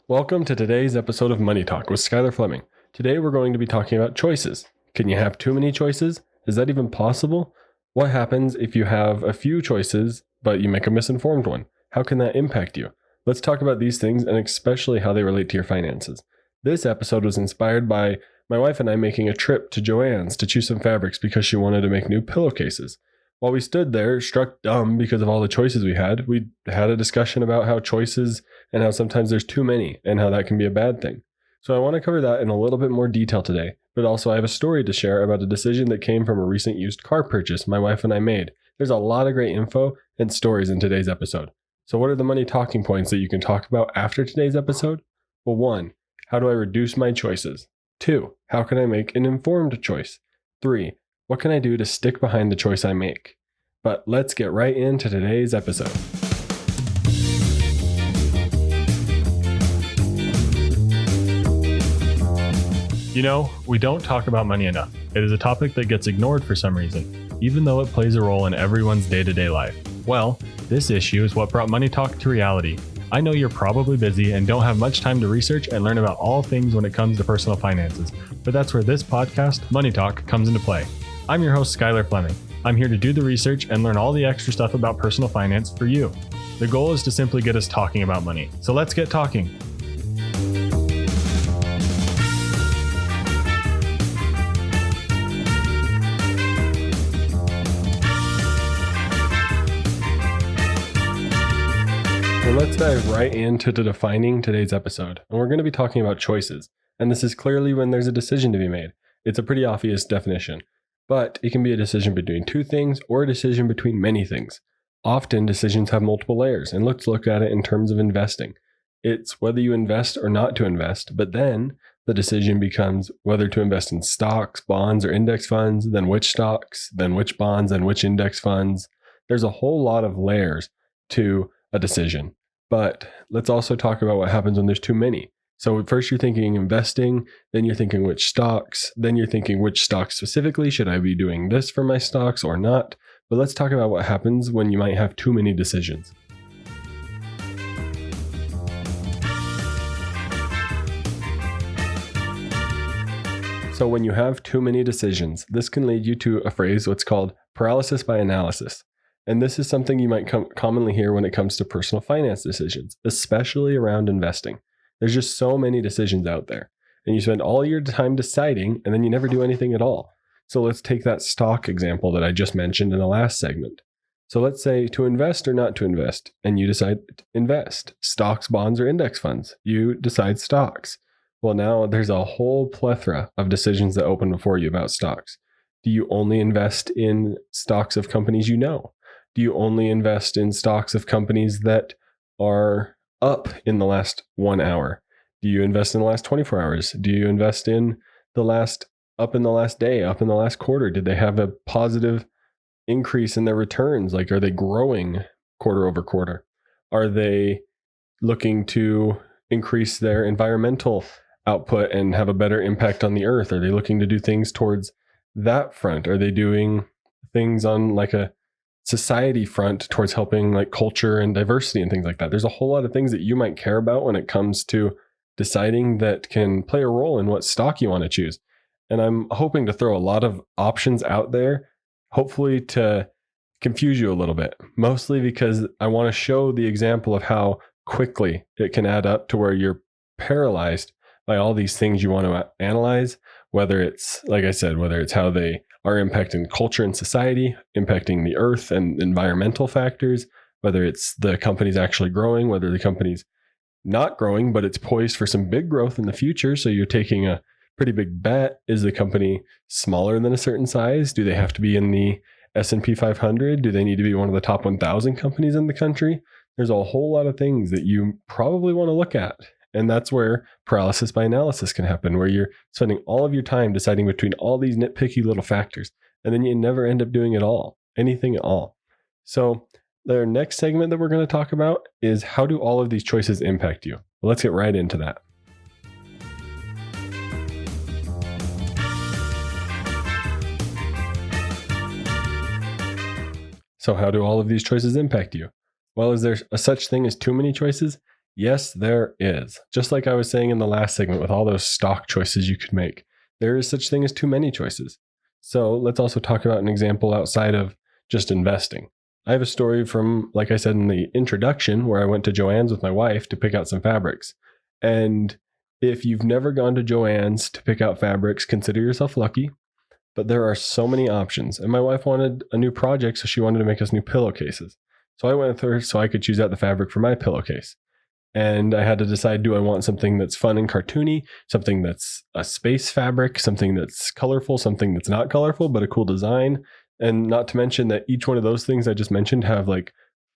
Welcome to today's episode of Money Talk with Skylar Fleming. Today we're going to be talking about choices. Can you have too many choices? Is that even possible? What happens if you have a few choices, but you make a misinformed one? How can that impact you? Let's talk about these things and especially how they relate to your finances. This episode was inspired by my wife and I making a trip to JoAnns to choose some fabrics because she wanted to make new pillowcases. While we stood there, struck dumb because of all the choices we had a discussion about how choices and how sometimes there's too many and how that can be a bad thing. So I want to cover that in a little bit more detail today, but also I have a story to share about a decision that came from a recent used car purchase my wife and I made. There's a lot of great info and stories in today's episode. So what are the money talking points that you can talk about after today's episode? Well, 1, how do I reduce my choices? 2, how can I make an informed choice? 3, what can I do to stick behind the choice I make? But let's get right into today's episode. You know, we don't talk about money enough. It is a topic that gets ignored for some reason, even though it plays a role in everyone's day-to-day life. Well, this issue is what brought Money Talk to reality. I know you're probably busy and don't have much time to research and learn about all things when it comes to personal finances, but that's where this podcast, Money Talk, comes into play. I'm your host, Skylar Fleming. I'm here to do the research and learn all the extra stuff about personal finance for you. The goal is to simply get us talking about money. So let's get talking. So let's dive right into defining today's episode. And we're going to be talking about choices. And this is clearly when there's a decision to be made. It's a pretty obvious definition. But it can be a decision between two things or a decision between many things. Often decisions have multiple layers, and let's look at it in terms of investing. It's whether you invest or not to invest, but then the decision becomes whether to invest in stocks, bonds, or index funds, then which stocks, then which bonds, then which index funds. There's a whole lot of layers to a decision. But let's also talk about what happens when there's too many. So first you're thinking investing, then you're thinking which stocks, then you're thinking which stocks specifically. Should I be doing this for my stocks or not? But let's talk about what happens when you might have too many decisions. So when you have too many decisions, this can lead you to a phrase, what's called paralysis by analysis. And this is something you might commonly hear when it comes to personal finance decisions, especially around investing. There's just so many decisions out there, and you spend all your time deciding, and then you never do anything at all. So let's take that stock example that I just mentioned in the last segment. So let's say to invest or not to invest, and you decide to invest. Stocks, bonds, or index funds. You decide stocks. Well, now there's a whole plethora of decisions that open before you about stocks. Do you only invest in stocks of companies you know? Do you only invest in stocks of companies that are up in the last 1 hour? Do you invest in the last 24 hours? Do you invest in up in the last day, up in the last quarter? Did they have a positive increase in their returns? Like, are they growing quarter over quarter? Are they looking to increase their environmental output and have a better impact on the earth? Are they looking to do things towards that front? Are they doing things on like a society front towards helping like culture and diversity and things like that? There's a whole lot of things that you might care about when it comes to deciding that can play a role in what stock you want to choose. And I'm hoping to throw a lot of options out there, hopefully to confuse you a little bit, mostly because I want to show the example of how quickly it can add up to where you're paralyzed by all these things you want to analyze, whether it's, like I said, whether it's how they are impacting culture and society, impacting the earth and environmental factors, whether it's the company's actually growing, whether the company's not growing, but it's poised for some big growth in the future. So you're taking a pretty big bet. Is the company smaller than a certain size? Do they have to be in the S&P 500? Do they need to be one of the top 1,000 companies in the country? There's a whole lot of things that you probably want to look at. And that's where paralysis by analysis can happen, where you're spending all of your time deciding between all these nitpicky little factors, and then you never end up doing it all, anything at all. So the next segment that we're going to talk about is how do all of these choices impact you? Well, let's get right into that. So how do all of these choices impact you? Well, is there a such thing as too many choices? Yes, there is. Just like I was saying in the last segment with all those stock choices you could make, there is such thing as too many choices. So let's also talk about an example outside of just investing. I have a story from, like I said in the introduction, where I went to JoAnns with my wife to pick out some fabrics. And if you've never gone to JoAnns to pick out fabrics, consider yourself lucky. But there are so many options. And my wife wanted a new project, so she wanted to make us new pillowcases. So I went with her so I could choose out the fabric for my pillowcase. And I had to decide, do I want something that's fun and cartoony, something that's a space fabric, something that's colorful, something that's not colorful, but a cool design. And not to mention that each one of those things I just mentioned have like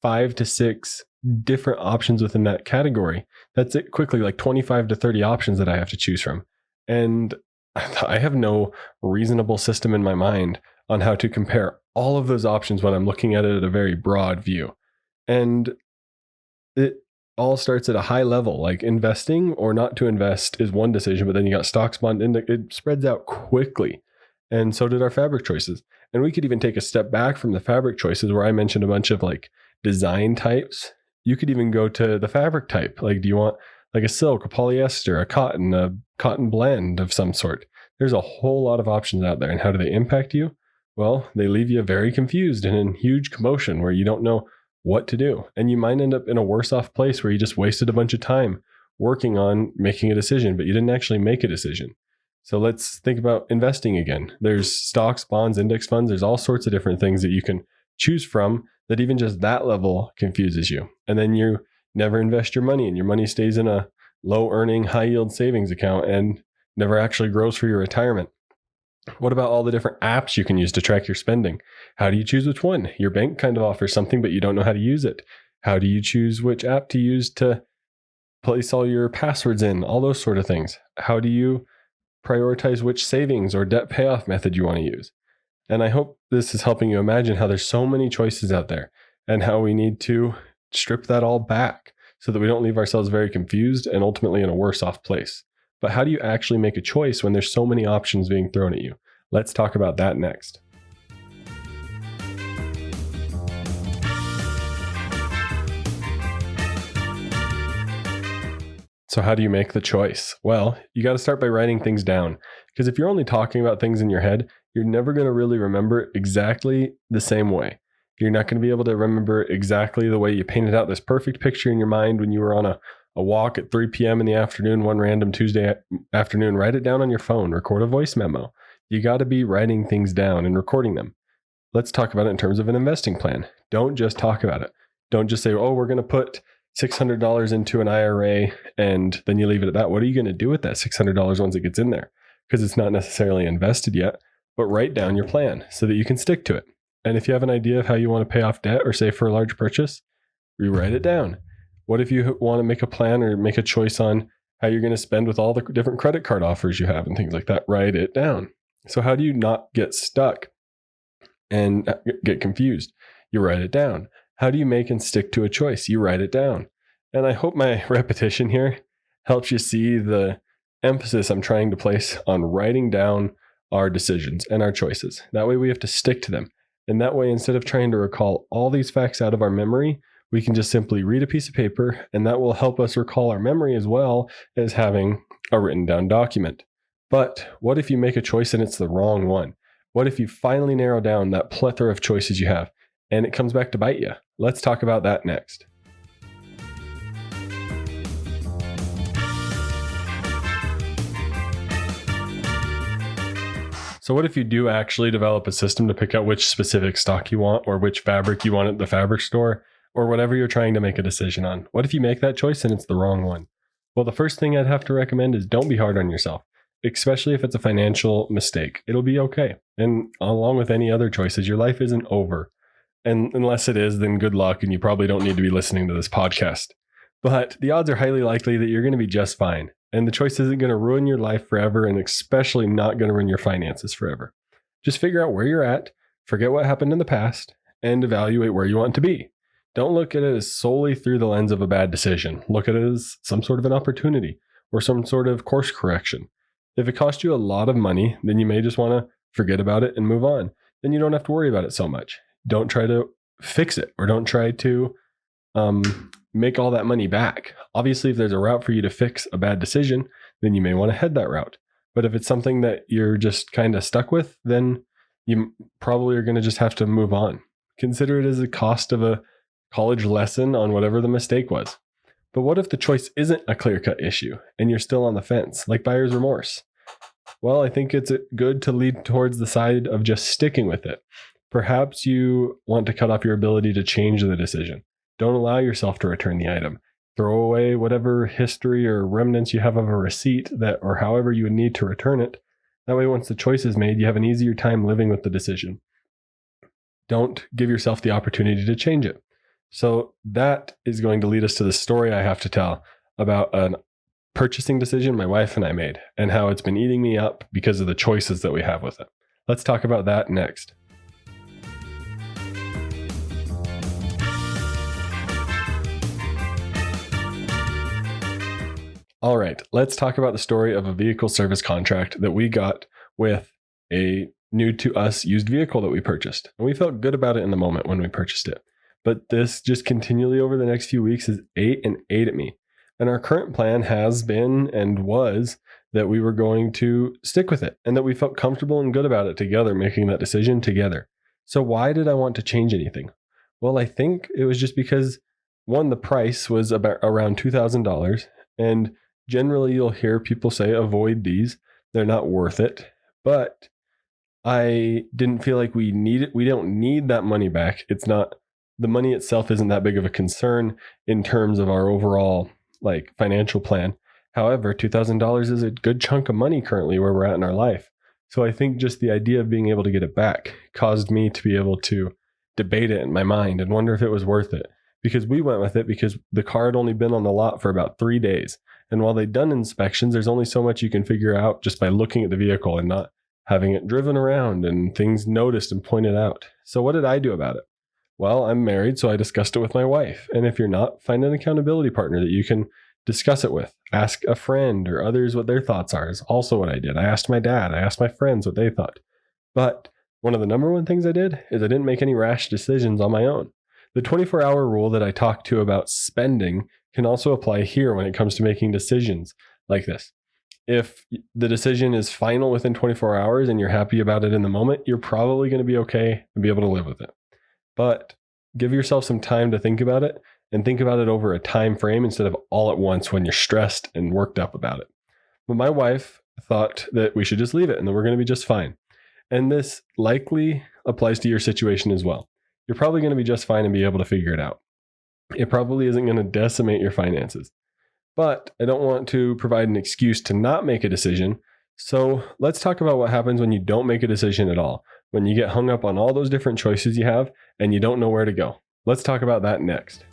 5 to 6 different options within that category. That's it quickly, like 25 to 30 options that I have to choose from. And I have no reasonable system in my mind on how to compare all of those options when I'm looking at it at a very broad view. And it all starts at a high level, like investing or not to invest is one decision, but then you got stocks, bond index, it spreads out quickly. And so did our fabric choices. And we could even take a step back from the fabric choices where I mentioned a bunch of like design types. You could even go to the fabric type. Like, do you want like a silk, a polyester, a cotton blend of some sort? There's a whole lot of options out there. And how do they impact you? Well, they leave you very confused and in huge commotion where you don't know what to do. And you might end up in a worse off place where you just wasted a bunch of time working on making a decision, but you didn't actually make a decision. So let's think about investing again. There's stocks, bonds, index funds. There's all sorts of different things that you can choose from that even just that level confuses you. And then you never invest your money and your money stays in a low earning, high yield savings account and never actually grows for your retirement. What about all the different apps you can use to track your spending? How do you choose which one? Your bank kind of offers something, but you don't know how to use it. How do you choose which app to use to place all your passwords in? All those sort of things. How do you prioritize which savings or debt payoff method you want to use? And I hope this is helping you imagine how there's so many choices out there and how we need to strip that all back so that we don't leave ourselves very confused and ultimately in a worse off place. But how do you actually make a choice when there's so many options being thrown at you? Let's talk about that next. So how do you make the choice? Well, you got to start by writing things down. Because if you're only talking about things in your head, you're never going to really remember it exactly the same way. You're not going to be able to remember exactly the way you painted out this perfect picture in your mind when you were on a walk at 3 p.m. in the afternoon, one random Tuesday afternoon. Write it down on your phone, record a voice memo. You got to be writing things down and recording them. Let's talk about it in terms of an investing plan. Don't just talk about it. Don't just say, oh, we're going to put $600 into an IRA and then you leave it at that. What are you going to do with that $600 once it gets in there? Because it's not necessarily invested yet, but write down your plan so that you can stick to it. And if you have an idea of how you want to pay off debt or save for a large purchase, rewrite it down. What if you want to make a plan or make a choice on how you're going to spend with all the different credit card offers you have and things like that? Write it down. So how do you not get stuck and get confused? You write it down. How do you make and stick to a choice? You write it down. And I hope my repetition here helps you see the emphasis I'm trying to place on writing down our decisions and our choices. That way we have to stick to them. And that way, instead of trying to recall all these facts out of our memory, we can just simply read a piece of paper, and that will help us recall our memory as well as having a written down document. But what if you make a choice and it's the wrong one? What if you finally narrow down that plethora of choices you have and it comes back to bite you? Let's talk about that next. So what if you do actually develop a system to pick out which specific stock you want or which fabric you want at the fabric store or whatever you're trying to make a decision on? What if you make that choice and it's the wrong one? Well, the first thing I'd have to recommend is don't be hard on yourself, especially if it's a financial mistake. It'll be okay. And along with any other choices, your life isn't over. And unless it is, then good luck and you probably don't need to be listening to this podcast. But the odds are highly likely that you're going to be just fine. And the choice isn't going to ruin your life forever and especially not going to ruin your finances forever. Just figure out where you're at, forget what happened in the past, and evaluate where you want to be. Don't look at it as solely through the lens of a bad decision. Look at it as some sort of an opportunity or some sort of course correction. If it cost you a lot of money, then you may just want to forget about it and move on. Then you don't have to worry about it so much. Don't try to fix it or don't try to make all that money back. Obviously, if there's a route for you to fix a bad decision, then you may want to head that route. But if it's something that you're just kind of stuck with, then you probably are going to just have to move on. Consider it as the cost of a college lesson on whatever the mistake was. But what if the choice isn't a clear-cut issue and you're still on the fence, like buyer's remorse? Well, I think it's good to lead towards the side of just sticking with it. Perhaps you want to cut off your ability to change the decision. Don't allow yourself to return the item. Throw away whatever history or remnants you have of a receipt or however you would need to return it. That way, once the choice is made, you have an easier time living with the decision. Don't give yourself the opportunity to change it. So that is going to lead us to the story I have to tell about a purchasing decision my wife and I made and how it's been eating me up because of the choices that we have with it. Let's talk about that next. All right, let's talk about the story of a vehicle service contract that we got with a new to us used vehicle that we purchased. And we felt good about it in the moment when we purchased it. But this just continually over the next few weeks has ate at me. And our current plan has been and was that we were going to stick with it and that we felt comfortable and good about it together, making that decision together. So why did I want to change anything? Well, I think it was just because, one, the price was about around $2,000. And generally you'll hear people say, avoid these. They're not worth it. But I didn't feel like we need it. We don't need that money back. It's not, the money itself isn't that big of a concern in terms of our overall financial plan. However, $2,000 is a good chunk of money currently where we're at in our life. So I think just the idea of being able to get it back caused me to be able to debate it in my mind and wonder if it was worth it. Because we went with it because the car had only been on the lot for about 3 days. And while they'd done inspections, there's only so much you can figure out just by looking at the vehicle and not having it driven around and things noticed and pointed out. So what did I do about it? Well, I'm married, so I discussed it with my wife. And if you're not, find an accountability partner that you can discuss it with. Ask a friend or others what their thoughts are is also what I did. I asked my dad, I asked my friends what they thought. But one of the number one things I did is I didn't make any rash decisions on my own. The 24-hour rule that I talked to about spending can also apply here when it comes to making decisions like this. If the decision is final within 24 hours and you're happy about it in the moment, you're probably going to be okay and be able to live with it. But give yourself some time to think about it and think about it over a time frame instead of all at once when you're stressed and worked up about it. But my wife thought that we should just leave it and that we're going to be just fine. And this likely applies to your situation as well. You're probably going to be just fine and be able to figure it out. It probably isn't going to decimate your finances. But I don't want to provide an excuse to not make a decision. So let's talk about what happens when you don't make a decision at all, when you get hung up on all those different choices you have and you don't know where to go. Let's talk about that next.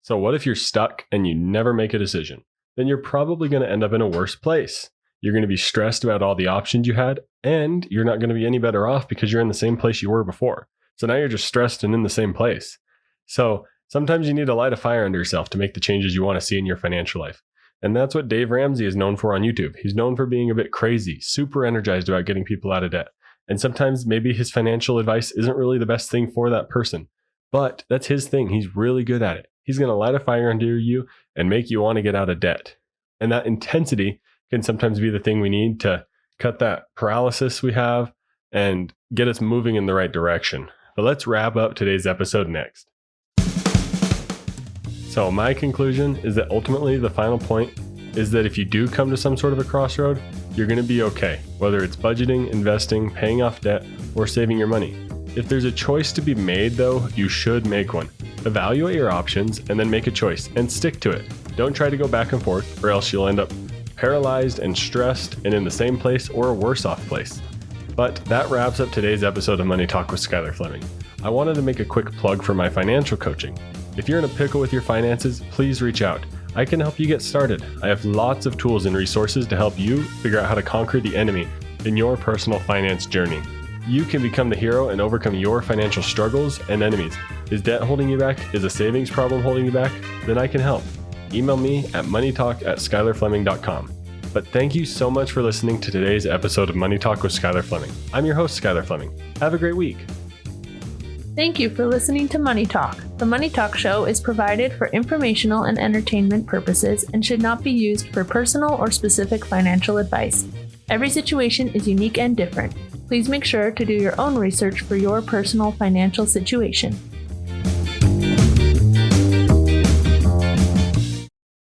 So what if you're stuck and you never make a decision? Then you're probably going to end up in a worse place. You're going to be stressed about all the options you had, and you're not going to be any better off because you're in the same place you were before. So now you're just stressed and in the same place. So sometimes you need to light a fire under yourself to make the changes you want to see in your financial life. And that's what Dave Ramsey is known for on YouTube. He's known for being a bit crazy, super energized about getting people out of debt. And sometimes maybe his financial advice isn't really the best thing for that person, but that's his thing. He's really good at it. He's going to light a fire under you and make you want to get out of debt. And that intensity can sometimes be the thing we need to cut that paralysis we have and get us moving in the right direction. But let's wrap up today's episode next. So my conclusion is that ultimately the final point is that if you do come to some sort of a crossroad, you're going to be okay, whether it's budgeting, investing, paying off debt, or saving your money. If there's a choice to be made though, you should make one. Evaluate your options and then make a choice and stick to it. Don't try to go back and forth or else you'll end up paralyzed and stressed and in the same place or a worse off place. But that wraps up today's episode of Money Talk with Skylar Fleming. I wanted to make a quick plug for my financial coaching. If you're in a pickle with your finances, please reach out. I can help you get started. I have lots of tools and resources to help you figure out how to conquer the enemy in your personal finance journey. You can become the hero and overcome your financial struggles and enemies. Is debt holding you back? Is a savings problem holding you back? Then I can help. Email me at moneytalk@skylarfleming.com. But thank you so much for listening to today's episode of Money Talk with Skylar Fleming. I'm your host, Skylar Fleming. Have a great week. Thank you for listening to Money Talk. The Money Talk show is provided for informational and entertainment purposes and should not be used for personal or specific financial advice. Every situation is unique and different. Please make sure to do your own research for your personal financial situation.